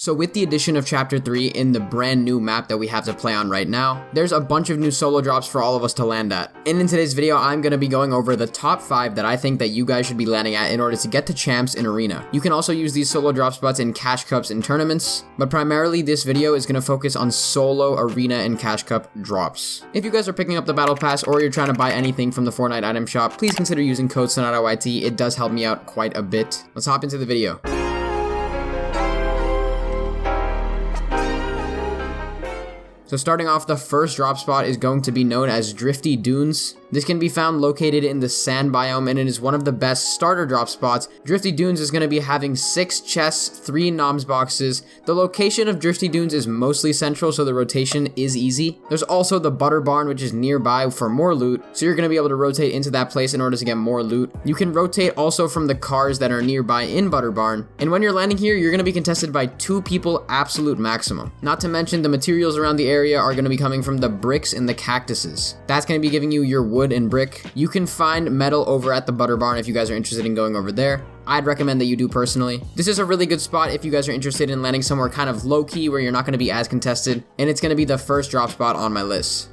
So with the addition of Chapter 3 in the brand new map that we have to play on right now, there's a bunch of new solo drops for all of us to land at. And in today's video, I'm going to be going over the top 5 that I think that you guys should be landing at in order to get to champs in Arena. You can also use these solo drop spots in Cash Cups and tournaments, but primarily this video is going to focus on solo Arena and Cash Cup drops. If you guys are picking up the Battle Pass or you're trying to buy anything from the Fortnite item shop, please consider using code SonataYT. It does help me out quite a bit. Let's hop into the video. So starting off, the first drop spot is going to be known as Drifty Dunes. This can be found located in the sand biome, and it is one of the best starter drop spots. Drifty Dunes is going to be having 6 chests, 3 noms boxes. The location of Drifty Dunes is mostly central, so the rotation is easy. There's also the Butter Barn, which is nearby for more loot, so you're going to be able to rotate into that place in order to get more loot. You can rotate also from the cars that are nearby in Butter Barn, and when you're landing here, you're going to be contested by 2 people absolute maximum. Not to mention the materials around the area are going to be coming from the bricks and the cactuses. That's going to be giving you your wood and brick. You can find metal over at the Butter Barn if you guys are interested in going over there. I'd recommend that you do personally. This is a really good spot if you guys are interested in landing somewhere kind of low-key where you're not going to be as contested, and it's going to be the first drop spot on my list.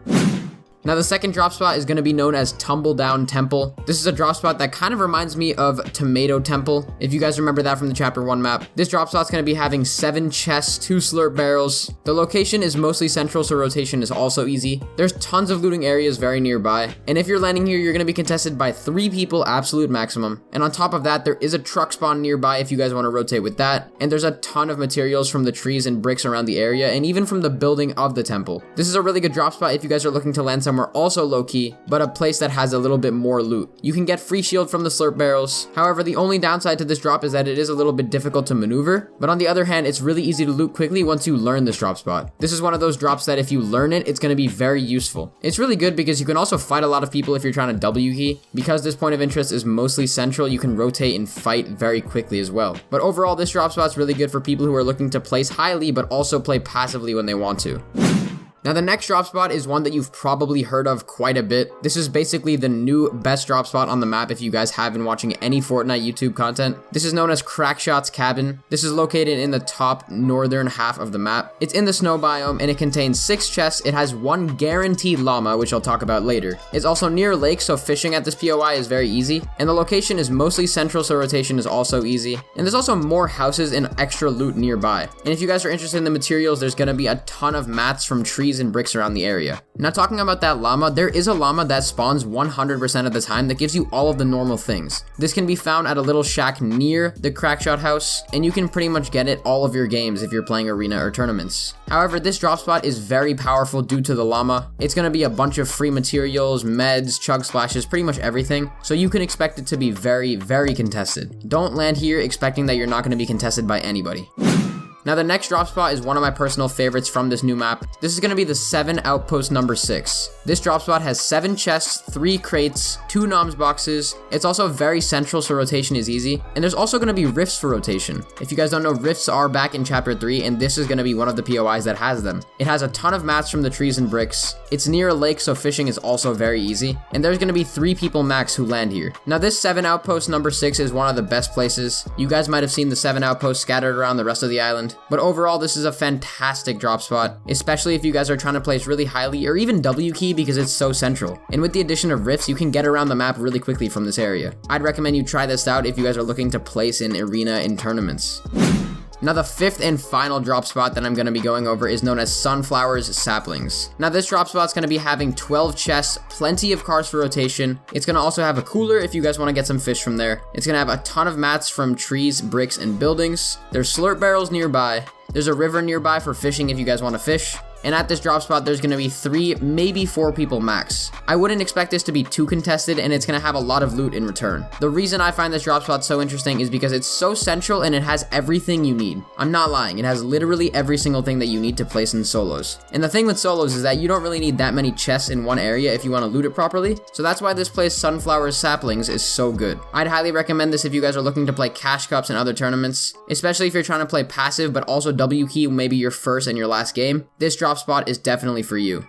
Now the second drop spot is going to be known as Tumble Down Temple. This is a drop spot that kind of reminds me of Tomato Temple, if you guys remember that from the Chapter 1 map. This drop spot's going to be having 7 chests, 2 slurp barrels. The location is mostly central, so rotation is also easy. There's tons of looting areas very nearby, and if you're landing here, you're going to be contested by 3 people absolute maximum. And on top of that, there is a truck spawn nearby if you guys want to rotate with that, and there's a ton of materials from the trees and bricks around the area, and even from the building of the temple. This is a really good drop spot if you guys are looking to land somewhere also low-key, but a place that has a little bit more loot. You can get free shield from the slurp barrels. However, the only downside to this drop is that it is a little bit difficult to maneuver, but on the other hand, it's really easy to loot quickly once you learn this drop spot. This is one of those drops that if you learn it, it's going to be very useful. It's really good because you can also fight a lot of people if you're trying to W key. Because this point of interest is mostly central, you can rotate and fight very quickly as well. But overall, this drop spot's really good for people who are looking to place highly, but also play passively when they want to. Now the next drop spot is one that you've probably heard of quite a bit. This is basically the new best drop spot on the map if you guys have been watching any Fortnite YouTube content. This is known as Crackshot's Cabin. This is located in the top northern half of the map. It's in the snow biome and it contains 6 chests. It has 1 guaranteed llama, which I'll talk about later. It's also near a lake, so fishing at this POI is very easy. And the location is mostly central, so rotation is also easy. And there's also more houses and extra loot nearby. And if you guys are interested in the materials, there's gonna be a ton of mats from trees and bricks around the area. Now talking about that llama, there is a llama that spawns 100% of the time that gives you all of the normal things. This can be found at a little shack near the Crackshot house, and you can pretty much get it all of your games if you're playing arena or tournaments. However, this drop spot is very powerful due to the llama. It's going to be a bunch of free materials, meds, chug splashes, pretty much everything, so you can expect it to be very, very contested. Don't land here expecting that you're not going to be contested by anybody. Now the next drop spot is one of my personal favorites from this new map. This is going to be the 7 Outpost number 6. This drop spot has 7 chests, 3 crates, 2 noms boxes. It's also very central, so rotation is easy. And there's also going to be rifts for rotation. If you guys don't know, rifts are back in Chapter 3, and this is going to be one of the POIs that has them. It has a ton of mats from the trees and bricks. It's near a lake, so fishing is also very easy. And there's going to be 3 people max who land here. Now this 7 Outpost number 6 is one of the best places. You guys might have seen the 7 outposts scattered around the rest of the island. But overall, this is a fantastic drop spot, especially if you guys are trying to place really highly or even W key because it's so central. And with the addition of rifts, you can get around the map really quickly from this area. I'd recommend you try this out if you guys are looking to place in arena in tournaments. Now the 5th and final drop spot that I'm going to be going over is known as Sunflower's Saplings. Now this drop spot's going to be having 12 chests, plenty of cars for rotation. It's going to also have a cooler if you guys want to get some fish from there. It's going to have a ton of mats from trees, bricks, and buildings. There's slurp barrels nearby. There's a river nearby for fishing if you guys want to fish. And at this drop spot, there's going to be 3, maybe 4 people max. I wouldn't expect this to be too contested, and it's going to have a lot of loot in return. The reason I find this drop spot so interesting is because it's so central and it has everything you need. I'm not lying, it has literally every single thing that you need to place in solos. And the thing with solos is that you don't really need that many chests in one area if you want to loot it properly, so that's why this place Sunflower's Saplings is so good. I'd highly recommend this if you guys are looking to play Cash Cups and other tournaments, especially if you're trying to play passive but also W key maybe your first and your last game. This drop spot is definitely for you.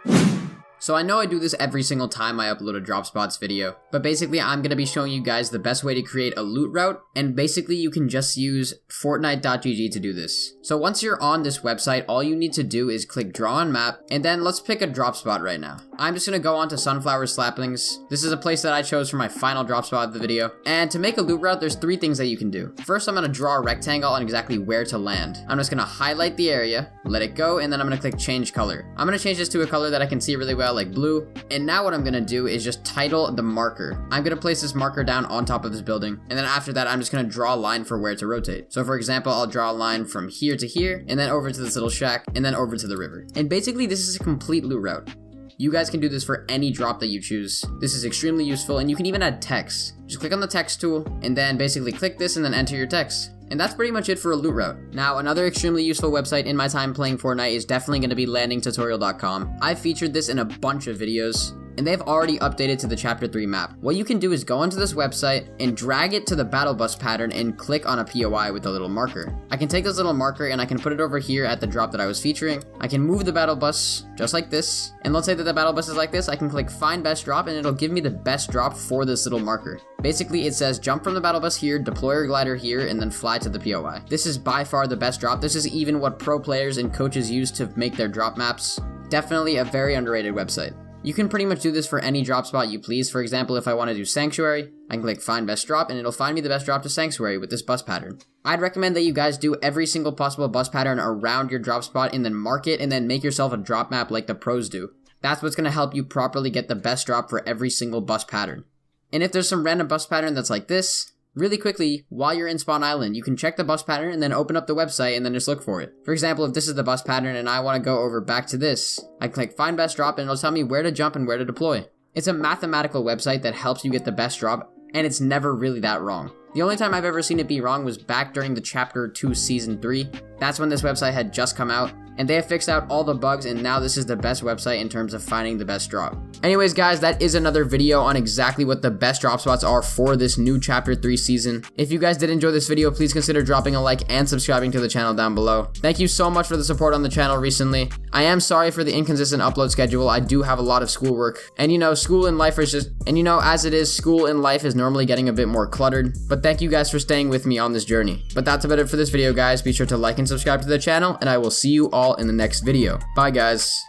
So I know I do this every single time I upload a drop spots video, but basically I'm going to be showing you guys the best way to create a loot route, and basically you can just use Fortnite.gg to do this. So once you're on this website, all you need to do is click draw on map, and then let's pick a drop spot right now. I'm just going to go on to Sunflower Saplings. This is a place that I chose for my final drop spot of the video, and to make a loot route, there's 3 things that you can do. First, I'm going to draw a rectangle on exactly where to land. I'm just going to highlight the area, let it go, and then I'm going to click change color. I'm going to change this to a color that I can see really well, like blue. And now what I'm going to do is just title the marker. I'm going to place this marker down on top of this building, and then after that, I'm just going to draw a line for where to rotate. So for example, I'll draw a line from here to here, and then over to this little shack, and then over to the river. And basically, this is a complete loot route. You guys can do this for any drop that you choose. This is extremely useful, and you can even add text. Just click on the text tool, and then basically click this and then enter your text. And that's pretty much it for a loot route. Now, another extremely useful website in my time playing Fortnite is definitely going to be landingtutorial.com. I've featured this in a bunch of videos, and they've already updated to the Chapter 3 map. What you can do is go onto this website and drag it to the battle bus pattern and click on a POI with a little marker. I can take this little marker and I can put it over here at the drop that I was featuring. I can move the battle bus just like this, and let's say that the battle bus is like this, I can click find best drop and it'll give me the best drop for this little marker. Basically, it says jump from the battle bus here, deploy your glider here, and then fly to the POI. This is by far the best drop. This is even what pro players and coaches use to make their drop maps. Definitely a very underrated website. You can pretty much do this for any drop spot you please. For example, if I want to do Sanctuary, I can click find best drop and it'll find me the best drop to Sanctuary with this bus pattern. I'd recommend that you guys do every single possible bus pattern around your drop spot and then mark it and then make yourself a drop map like the pros do. That's what's going to help you properly get the best drop for every single bus pattern. And if there's some random bus pattern that's like this, really quickly, while you're in Spawn Island, you can check the bus pattern and then open up the website and then just look for it. For example, if this is the bus pattern and I want to go over back to this, I click find best drop and it'll tell me where to jump and where to deploy. It's a mathematical website that helps you get the best drop, and it's never really that wrong. The only time I've ever seen it be wrong was back during the Chapter 2 Season 3. That's when this website had just come out, and they have fixed out all the bugs, and now this is the best website in terms of finding the best drop. Anyways, guys, that is another video on exactly what the best drop spots are for this new Chapter 3 season. If you guys did enjoy this video, please consider dropping a like and subscribing to the channel down below. Thank you so much for the support on the channel recently. I am sorry for the inconsistent upload schedule. I do have a lot of schoolwork, and school and life is just, as it is, school and life is normally getting a bit more cluttered, but thank you guys for staying with me on this journey. But that's about it for this video, guys. Be sure to like and subscribe to the channel, and I will see you all in the next video. Bye, guys.